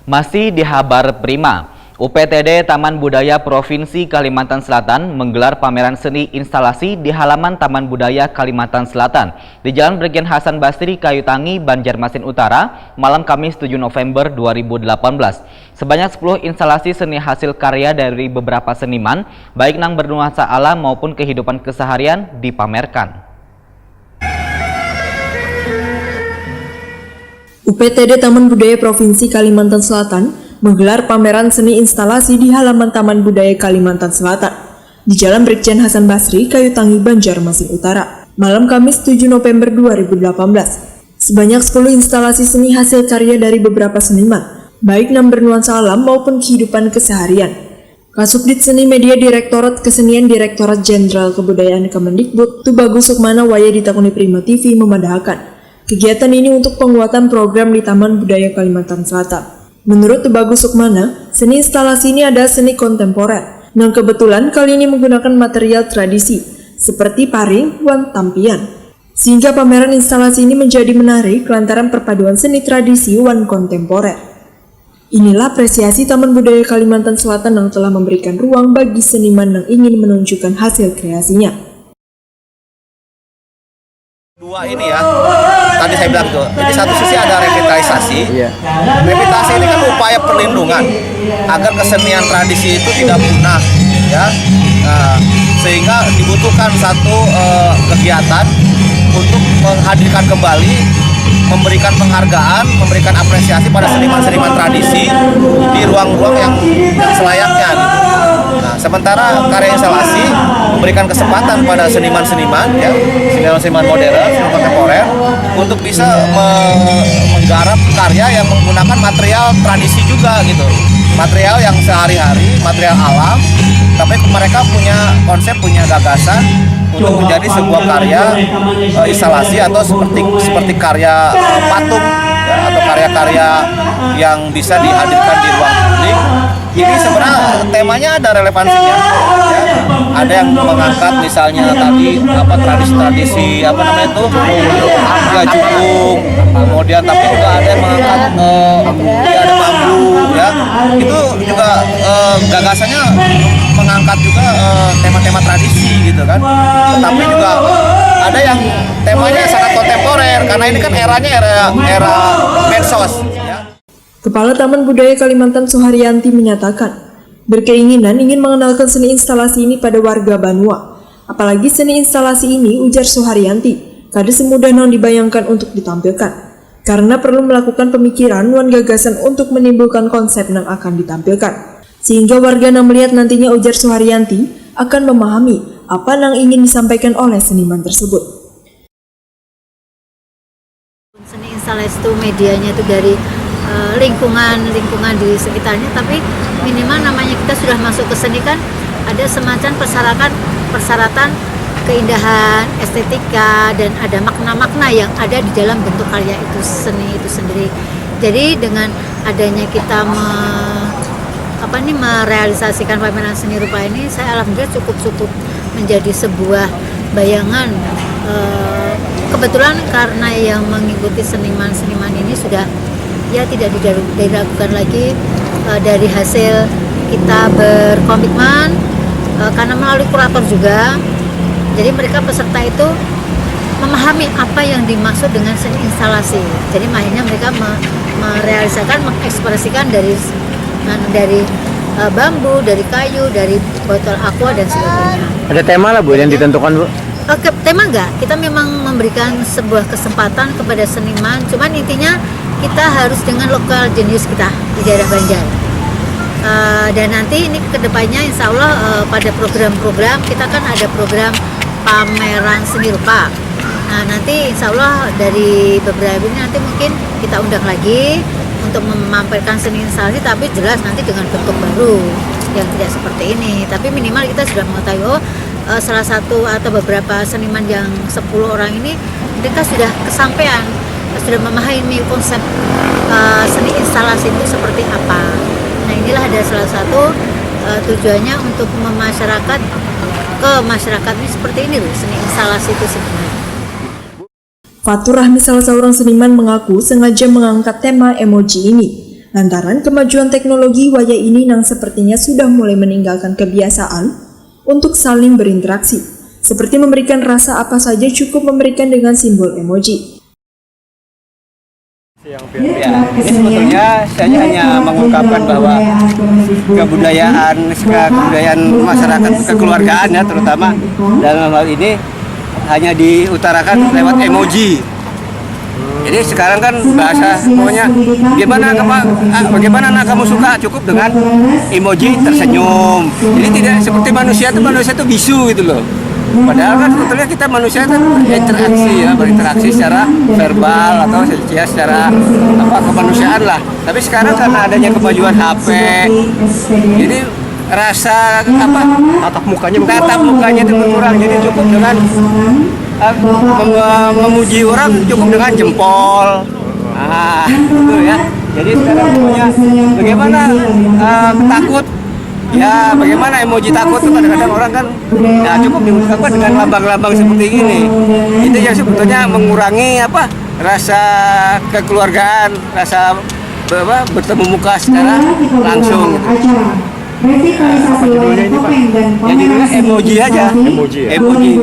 Masih di Habar Prima, UPTD Taman Budaya Provinsi Kalimantan Selatan menggelar pameran seni instalasi di halaman Taman Budaya Kalimantan Selatan di Jalan Brigjen Hasan Basri, Kayutangi, Banjarmasin Utara, malam Kamis 7 November 2018. Sebanyak 10 instalasi seni hasil karya dari beberapa seniman, baik yang bernuansa alam maupun kehidupan keseharian dipamerkan. UPTD Taman Budaya Provinsi Kalimantan Selatan menggelar pameran seni instalasi di halaman Taman Budaya Kalimantan Selatan di Jalan Brigjen Hasan Basri, Kayutangi, Banjarmasin Utara, malam Kamis 7 November 2018. Sebanyak 10 instalasi seni hasil karya dari beberapa seniman, baik yang bernuansa alam maupun kehidupan keseharian. Kasubdit Seni Media Direktorat Kesenian Direktorat Jenderal Kebudayaan Kemendikbud, Tubagus Sukmana Waya ditakuni Prima TV memandahkan kegiatan ini untuk penguatan program di Taman Budaya Kalimantan Selatan. Menurut Tubagus Sukmana, seni instalasi ini adalah seni kontemporer, yang kebetulan kali ini menggunakan material tradisi, seperti paring, wan, tampian. Sehingga pameran instalasi ini menjadi menarik lantaran perpaduan seni tradisi wan kontemporer. Inilah apresiasi Taman Budaya Kalimantan Selatan yang telah memberikan ruang bagi seniman yang ingin menunjukkan hasil kreasinya. Dua ini ya, tadi saya bilang tuh, jadi satu sisi ada revitalisasi. Revitalisasi ini kan upaya perlindungan agar kesenian tradisi itu tidak punah, ya. Sehingga dibutuhkan satu kegiatan untuk menghadirkan kembali, memberikan penghargaan, memberikan apresiasi pada seniman-seniman tradisi di ruang-ruang yang selayaknya. Nah, sementara karya instalasi memberikan kesempatan pada seniman-seniman, ya, seniman-seniman modern, seniman kontemporer, untuk bisa menggarap karya yang menggunakan material tradisi juga, gitu, material yang sehari-hari, material alam, tapi mereka punya konsep, punya gagasan untuk menjadi sebuah karya instalasi atau seperti karya patung, ya, atau karya-karya yang bisa dihadirkan di ruang publik. Ini sebenarnya temanya ada relevansinya, ya. Ada yang mengangkat misalnya tadi tradisi-tradisi ya, jukung, kemudian tapi juga ada yang mengangkat ada bambu, ya. Itu juga gagasannya mengangkat juga tema-tema tradisi, gitu kan. Tetapi juga ada yang temanya sangat kontemporer karena ini kan eranya era medsos, ya. Kepala Taman Budaya Kalimantan Suharyanti menyatakan, berkeinginan ingin mengenalkan seni instalasi ini pada warga Banua. Apalagi seni instalasi ini, ujar Suharyanti, kada semudah yang dibayangkan untuk ditampilkan. Karena perlu melakukan pemikiran dan gagasan untuk menimbulkan konsep yang akan ditampilkan. Sehingga warga yang melihat nantinya, ujar Suharyanti, akan memahami apa yang ingin disampaikan oleh seniman tersebut. Seni instalasi itu medianya itu dari lingkungan di sekitarnya, tapi minimal namanya kita sudah masuk ke seni kan ada semacam persyaratan keindahan, estetika, dan ada makna-makna yang ada di dalam bentuk karya itu, seni itu sendiri. Jadi dengan adanya kita merealisasikan pameran seni rupa ini, saya alhamdulillah cukup menjadi sebuah bayangan. Kebetulan karena yang mengikuti seniman-seniman ini sudah tidak diragukan lagi dari hasil kita berkomitmen, karena melalui kurator juga. Jadi mereka peserta itu memahami apa yang dimaksud dengan seni instalasi. Jadi akhirnya mereka merealisasikan, mengekspresikan dari bambu, dari kayu, dari botol aqua dan sebagainya. Ada tema lah Bu yang ditentukan Bu? Tema enggak, kita memang memberikan sebuah kesempatan kepada seniman, cuman intinya kita harus dengan lokal jenius kita di daerah Banjar. Dan nanti ini kedepannya insya Allah pada program-program kita kan ada program pameran seni rupa. Nah nanti insya Allah dari beberapa ini nanti mungkin kita undang lagi untuk memamerkan seni instalasi, tapi jelas nanti dengan bentuk baru yang tidak seperti ini. Tapi minimal kita sudah mengetahui salah satu atau beberapa seniman yang 10 orang ini mereka sudah kesampaian, sudah memahami konsep seni instalasi itu seperti apa. Nah inilah ada salah satu tujuannya untuk ke masyarakat ini seperti ini loh, seni instalasi itu sebenarnya. Fatur Rahmi, salah seorang seniman, mengaku sengaja mengangkat tema emoji ini Lantaran kemajuan teknologi wayah ini nang sepertinya sudah mulai meninggalkan kebiasaan untuk saling berinteraksi, seperti memberikan rasa apa saja cukup memberikan dengan simbol emoji. Ya, ini sebetulnya saya hanya mengungkapkan bahwa kebudayaan masyarakat kekeluargaan ya terutama dalam hal ini hanya diutarakan lewat emoji. Jadi sekarang kan bahasa pokoknya bagaimana anak kamu suka cukup dengan emoji tersenyum. Jadi tidak seperti manusia itu bisu gitu loh. Padahal kan sebetulnya kita manusia itu berinteraksi secara verbal atau secara kemanusiaan lah. Tapi sekarang karena adanya kemajuan HP, jadi rasa tatap mukanya itu berkurang. Jadi cukup dengan memuji orang cukup dengan jempol. Gitu ya. Jadi sekarang pokoknya bagaimana takut. Ya, bagaimana emoji takut itu kadang-kadang orang kan ya cukup diungkapkan dengan lambang-lambang seperti ini. Itu yang sebetulnya mengurangi rasa kekeluargaan, rasa bertemu muka secara langsung. Judulnya ini Pak? Ya judulnya emoji aja. Emoji.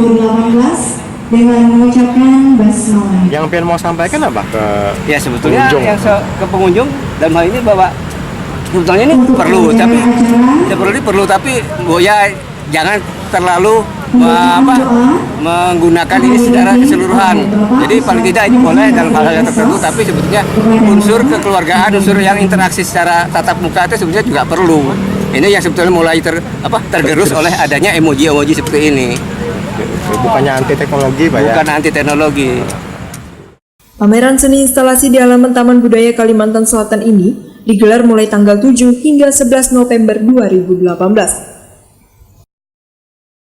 Dengan mengucapkan basmalah. Yang pengen mau sampaikan apa ke Ya sebetulnya pengunjung? ke pengunjung dalam hal ini bahwa sebetulnya ini perlu tapi ya jangan terlalu menggunakan ini secara keseluruhan. Jadi paling tidak ini boleh dalam hal-hal tertentu, tapi sebetulnya unsur kekeluargaan, unsur yang interaksi secara tatap muka itu sebetulnya juga perlu. Ini yang sebetulnya mulai tergerus oleh adanya emoji-emoji seperti ini. Bukannya anti teknologi, Pak ya? Bukan anti teknologi. Pameran seni instalasi di halaman Taman Budaya Kalimantan Selatan ini digelar mulai tanggal 7 hingga 11 November 2018.